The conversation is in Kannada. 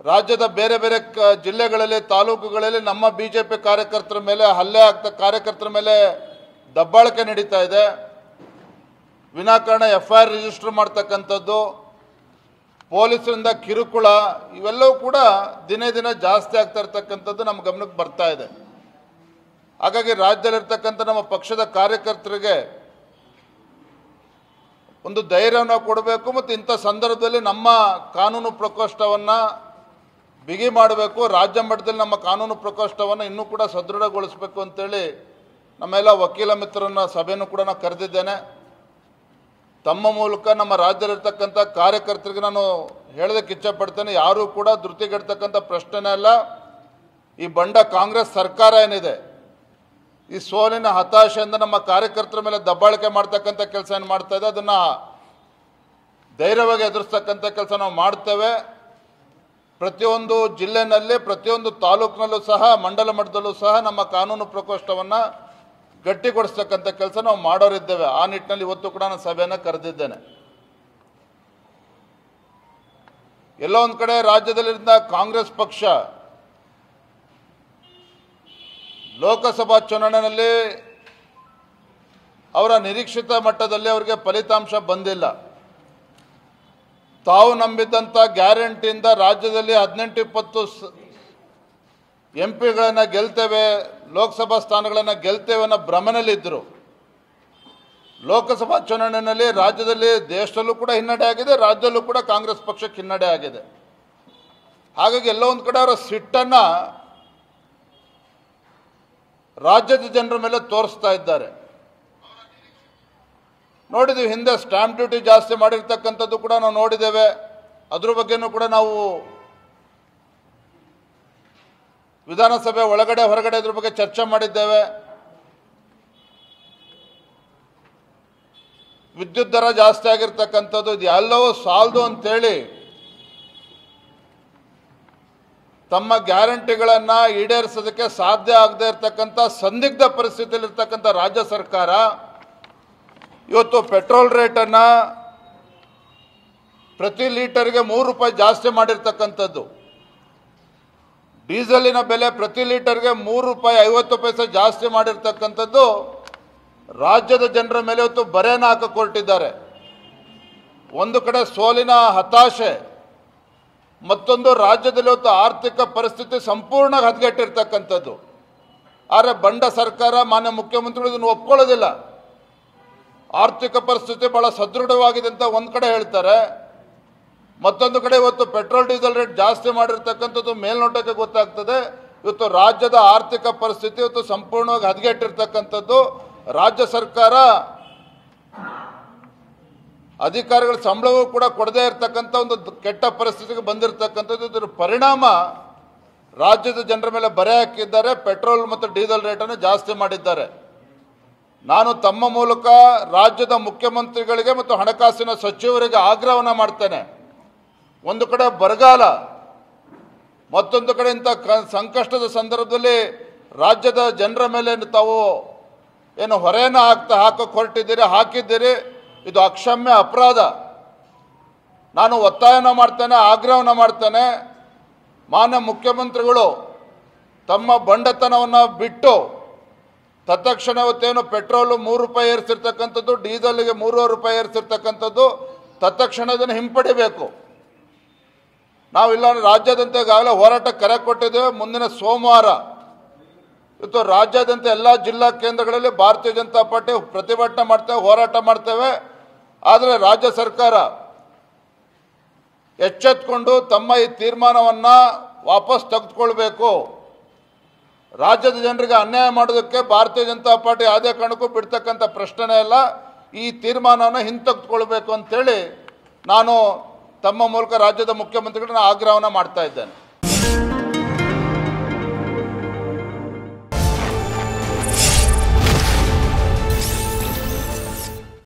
ರಾಜ್ಯದ ಬೇರೆ ಬೇರೆ ಜಿಲ್ಲೆಗಳಲ್ಲಿ ತಾಲೂಕುಗಳಲ್ಲಿ ನಮ್ಮ ಬಿಜೆಪಿ ಕಾರ್ಯಕರ್ತರ ಮೇಲೆ ಹಲ್ಲೆ ಆಗ್ತಾ ಕಾರ್ಯಕರ್ತರ ಮೇಲೆ ದಬ್ಬಾಳಿಕೆ ನಡೀತಾ ಇದೆ. ವಿನಾಕಾರಣ FIR ರಿಜಿಸ್ಟರ್ ಮಾಡ್ತಕ್ಕಂಥದ್ದು, ಪೊಲೀಸರಿಂದ ಕಿರುಕುಳ, ಇವೆಲ್ಲವೂ ಕೂಡ ದಿನೇ ದಿನ ಜಾಸ್ತಿ ಆಗ್ತಾ ಇರ್ತಕ್ಕಂಥದ್ದು ನಮ್ಮ ಗಮನಕ್ಕೆ ಬರ್ತಾ ಇದೆ. ಹಾಗಾಗಿ ರಾಜ್ಯದಲ್ಲಿರ್ತಕ್ಕಂಥ ನಮ್ಮ ಪಕ್ಷದ ಕಾರ್ಯಕರ್ತರಿಗೆ ಒಂದು ಧೈರ್ಯವನ್ನು ಕೊಡಬೇಕು ಮತ್ತು ಇಂಥ ಸಂದರ್ಭದಲ್ಲಿ ನಮ್ಮ ಕಾನೂನು ಪ್ರಕೋಷ್ಠವನ್ನು ಬಿಗಿ ಮಾಡಬೇಕು. ರಾಜ್ಯ ಮಟ್ಟದಲ್ಲಿ ನಮ್ಮ ಕಾನೂನು ಪ್ರಕೋಷ್ಠವನ್ನು ಇನ್ನೂ ಕೂಡ ಸದೃಢಗೊಳಿಸಬೇಕು ಅಂತೇಳಿ ನಮ್ಮೆಲ್ಲ ವಕೀಲ ಮಿತ್ರರನ್ನ ಸಭೆಯನ್ನು ಕೂಡ ನಾನು ಕರೆದಿದ್ದೇನೆ. ತಮ್ಮ ಮೂಲಕ ನಮ್ಮ ರಾಜ್ಯದಲ್ಲಿರ್ತಕ್ಕಂಥ ಕಾರ್ಯಕರ್ತರಿಗೆ ನಾನು ಹೇಳೋದಕ್ಕೆ ಇಚ್ಛೆಪಡ್ತೇನೆ, ಯಾರೂ ಕೂಡ ಧೃತಿಗೆಡ್ತಕ್ಕಂಥ ಪ್ರಶ್ನೆನೇ ಅಲ್ಲ. ಈ ಬಂಡ ಕಾಂಗ್ರೆಸ್ ಸರ್ಕಾರ ಏನಿದೆ, ಈ ಸೋಲಿನ ಹತಾಶೆಯಿಂದ ನಮ್ಮ ಕಾರ್ಯಕರ್ತರ ಮೇಲೆ ದಬ್ಬಾಳಿಕೆ ಮಾಡ್ತಕ್ಕಂಥ ಕೆಲಸ ಏನು ಮಾಡ್ತಾ ಇದೆ, ಅದನ್ನು ಧೈರ್ಯವಾಗಿ ಎದುರಿಸ್ತಕ್ಕಂಥ ಕೆಲಸ ನಾವು ಮಾಡ್ತೇವೆ. ಪ್ರತಿಯೊಂದು ಜಿಲ್ಲೆಯಲ್ಲಿ, ಪ್ರತಿಯೊಂದು ತಾಲೂಕಿನಲ್ಲೂ ಸಹ, ಮಂಡಲ ಮಟ್ಟದಲ್ಲೂ ಸಹ ನಮ್ಮ ಕಾನೂನು ಪ್ರಕೋಷ್ಠವನ್ನು ಗಟ್ಟಿಗೊಳಿಸ್ತಕ್ಕಂಥ ಕೆಲಸ ನಾವು ಮಾಡೋರಿದ್ದೇವೆ. ಆ ನಿಟ್ಟಿನಲ್ಲಿ ಇವತ್ತು ಕೂಡ ನಾನು ಸಭೆಯನ್ನು ಕರೆದಿದ್ದೇನೆ. ಎಲ್ಲೋ ಒಂದು ಕಡೆ ರಾಜ್ಯದಲ್ಲಿದ್ದ ಕಾಂಗ್ರೆಸ್ ಪಕ್ಷ ಲೋಕಸಭಾ ಚುನಾವಣೆಯಲ್ಲಿ ಅವರ ನಿರೀಕ್ಷಿತ ಮಟ್ಟದಲ್ಲಿ ಅವರಿಗೆ ಫಲಿತಾಂಶ ಬಂದಿಲ್ಲ. ತಾವು ನಂಬಿದ್ದಂಥ ಗ್ಯಾರಂಟಿಯಿಂದ ರಾಜ್ಯದಲ್ಲಿ 18-20 MP ಗೆಲ್ತೇವೆ, ಲೋಕಸಭಾ ಸ್ಥಾನಗಳನ್ನು ಗೆಲ್ತೇವೆ ಅನ್ನೋ ಭ್ರಮೆಯಲ್ಲಿದ್ದರು. ಲೋಕಸಭಾ ಚುನಾವಣೆಯಲ್ಲಿ ರಾಜ್ಯದಲ್ಲಿ, ದೇಶದಲ್ಲೂ ಕೂಡ ಹಿನ್ನಡೆ ಆಗಿದೆ, ರಾಜ್ಯದಲ್ಲೂ ಕೂಡ ಕಾಂಗ್ರೆಸ್ ಪಕ್ಷಕ್ಕೆ ಹಿನ್ನಡೆ ಆಗಿದೆ. ಹಾಗಾಗಿ ಎಲ್ಲೋ ಒಂದು ಕಡೆ ಅವರ ಸಿಟ್ಟನ್ನು ರಾಜ್ಯದ ಜನರ ಮೇಲೆ ತೋರಿಸ್ತಾ ಇದ್ದಾರೆ. ನೋಡಿದ್ದೀವಿ, ಹಿಂದೆ ಸ್ಟ್ಯಾಂಪ್ ಡ್ಯೂಟಿ ಜಾಸ್ತಿ ಮಾಡಿರ್ತಕ್ಕಂಥದ್ದು ಕೂಡ ನಾವು ನೋಡಿದ್ದೇವೆ. ಅದ್ರ ಬಗ್ಗೆನೂ ಕೂಡ ನಾವು ವಿಧಾನಸಭೆ ಒಳಗಡೆ ಹೊರಗಡೆ ಅದ್ರ ಬಗ್ಗೆ ಚರ್ಚೆ ಮಾಡಿದ್ದೇವೆ. ವಿದ್ಯುತ್ ದರ ಜಾಸ್ತಿ ಆಗಿರ್ತಕ್ಕಂಥದ್ದು, ಇದು ಎಲ್ಲವೂ ಸಾಲದು ಅಂತೇಳಿ ತಮ್ಮ ಗ್ಯಾರಂಟಿಗಳನ್ನು ಈಡೇರಿಸೋದಕ್ಕೆ ಸಾಧ್ಯ ಆಗದೆ ಇರತಕ್ಕಂಥ ಸಂದಿಗ್ಧ ಪರಿಸ್ಥಿತಿಯಲ್ಲಿರ್ತಕ್ಕಂಥ ರಾಜ್ಯ ಸರ್ಕಾರ ಇವತ್ತು ಪೆಟ್ರೋಲ್ ರೇಟನ್ನು ಪ್ರತಿ ಲೀಟರ್ಗೆ ₹3 ಜಾಸ್ತಿ ಮಾಡಿರ್ತಕ್ಕಂಥದ್ದು, ಡೀಸೆಲಿನ ಬೆಲೆ ಪ್ರತಿ ಲೀಟರ್ಗೆ ₹3.50 ಜಾಸ್ತಿ ಮಾಡಿರ್ತಕ್ಕಂಥದ್ದು ರಾಜ್ಯದ ಜನರ ಮೇಲೆ ಇವತ್ತು ಬರೆಯನ್ನು ಹಾಕಕ್ಕೆ ಹೊರಟಿದ್ದಾರೆ. ಒಂದು ಕಡೆ ಸೋಲಿನ ಹತಾಶೆ, ಮತ್ತೊಂದು ರಾಜ್ಯದಲ್ಲಿ ಇವತ್ತು ಆರ್ಥಿಕ ಪರಿಸ್ಥಿತಿ ಸಂಪೂರ್ಣ ಹದಗೆಟ್ಟಿರ್ತಕ್ಕಂಥದ್ದು. ಆದರೆ ಬಂಡ ಸರ್ಕಾರ, ಮಾನ್ಯ ಮುಖ್ಯಮಂತ್ರಿಗಳು ಇದನ್ನು ಒಪ್ಕೊಳ್ಳೋದಿಲ್ಲ. ಆರ್ಥಿಕ ಪರಿಸ್ಥಿತಿ ಬಹಳ ಸದೃಢವಾಗಿದೆ ಅಂತ ಒಂದು ಕಡೆ ಹೇಳ್ತಾರೆ, ಮತ್ತೊಂದು ಕಡೆ ಇವತ್ತು ಪೆಟ್ರೋಲ್ ಡೀಸೆಲ್ ರೇಟ್ ಜಾಸ್ತಿ ಮಾಡಿರ್ತಕ್ಕಂಥದ್ದು ಮೇಲ್ನೋಟಕ್ಕೆ ಗೊತ್ತಾಗ್ತದೆ. ಇವತ್ತು ರಾಜ್ಯದ ಆರ್ಥಿಕ ಪರಿಸ್ಥಿತಿ ಇವತ್ತು ಸಂಪೂರ್ಣವಾಗಿ ಹದಗೆಟ್ಟಿರ್ತಕ್ಕಂಥದ್ದು. ರಾಜ್ಯ ಸರ್ಕಾರ ಅಧಿಕಾರಿಗಳ ಸಂಬಳವೂ ಕೂಡ ಕೊಡದೇ ಇರತಕ್ಕಂಥ ಒಂದು ಕೆಟ್ಟ ಪರಿಸ್ಥಿತಿಗೆ ಬಂದಿರತಕ್ಕಂಥದ್ದು. ಇದರ ಪರಿಣಾಮ ರಾಜ್ಯದ ಜನರ ಮೇಲೆ ಬರೆ ಹಾಕಿದ್ದಾರೆ. ಪೆಟ್ರೋಲ್ ಮತ್ತು ಡೀಸೆಲ್ ರೇಟನ್ನು ಜಾಸ್ತಿ ಮಾಡಿದ್ದಾರೆ. ನಾನು ತಮ್ಮ ಮೂಲಕ ರಾಜ್ಯದ ಮುಖ್ಯಮಂತ್ರಿಗಳಿಗೆ ಮತ್ತು ಹಣಕಾಸಿನ ಸಚಿವರಿಗೆ ಆಗ್ರಹವನ್ನು ಮಾಡ್ತೇನೆ. ಒಂದು ಕಡೆ ಬರಗಾಲ, ಮತ್ತೊಂದು ಕಡೆ ಇಂಥ ಸಂಕಷ್ಟದ ಸಂದರ್ಭದಲ್ಲಿ ರಾಜ್ಯದ ಜನರ ಮೇಲೆ ತಾವು ಏನು ಹೊರೆಯನ್ನು ಹಾಕಕ್ಕೆ ಹೊರಟಿದ್ದೀರಿ, ಹಾಕಿದ್ದೀರಿ, ಇದು ಅಕ್ಷಮ್ಯ ಅಪರಾಧ. ನಾನು ಒತ್ತಾಯನ ಮಾಡ್ತೇನೆ, ಆಗ್ರಹವನ್ನು ಮಾಡ್ತೇನೆ. ಮಾನ್ಯ ಮುಖ್ಯಮಂತ್ರಿಗಳು ತಮ್ಮ ಬಂಡತನವನ್ನು ಬಿಟ್ಟು ತತ್ಕ್ಷಣ ಇವತ್ತೇನು ಪೆಟ್ರೋಲು ₹3 ಏರಿಸಿರ್ತಕ್ಕಂಥದ್ದು, ಡೀಸೆಲ್ಗೆ ₹3.5 ಏರಿಸಿರ್ತಕ್ಕಂಥದ್ದು, ತತ್ಕ್ಷಣ ಇದನ್ನು ಹಿಂಪಡಿಬೇಕು. ನಾವಿಲ್ಲ ರಾಜ್ಯಾದ್ಯಂತ ಈಗಾಗಲೇ ಹೋರಾಟ ಕರೆ ಕೊಟ್ಟಿದ್ದೇವೆ. ಮುಂದಿನ ಸೋಮವಾರ ಇವತ್ತು ರಾಜ್ಯಾದ್ಯಂತ ಎಲ್ಲ ಜಿಲ್ಲಾ ಕೇಂದ್ರಗಳಲ್ಲಿ ಭಾರತೀಯ ಜನತಾ ಪಾರ್ಟಿ ಪ್ರತಿಭಟನೆ ಮಾಡ್ತೇವೆ, ಹೋರಾಟ ಮಾಡ್ತೇವೆ. ಆದರೆ ರಾಜ್ಯ ಸರ್ಕಾರ ಎಚ್ಚೆತ್ತುಕೊಂಡು ತಮ್ಮ ಈ ತೀರ್ಮಾನವನ್ನು ವಾಪಸ್ ತೆಗೆದುಕೊಳ್ಬೇಕು. ರಾಜ್ಯದ ಜನರಿಗೆ ಅನ್ಯಾಯ ಮಾಡೋದಕ್ಕೆ ಭಾರತೀಯ ಜನತಾ ಪಾರ್ಟಿ ಯಾವುದೇ ಕಾರಣಕ್ಕೂ ಬಿಡ್ತಕ್ಕಂಥ ಪ್ರಶ್ನೆನೇ ಇಲ್ಲ. ಈ ತೀರ್ಮಾನವನ್ನು ಹಿಂತೆಗೆದುಕೊಳ್ಬೇಕು ಅಂತೇಳಿ ನಾನು ತಮ್ಮ ಮೂಲಕ ರಾಜ್ಯದ ಮುಖ್ಯಮಂತ್ರಿಗಳನ್ನ ಆಗ್ರಹವನ್ನು ಮಾಡ್ತಾ ಇದ್ದೇನೆ.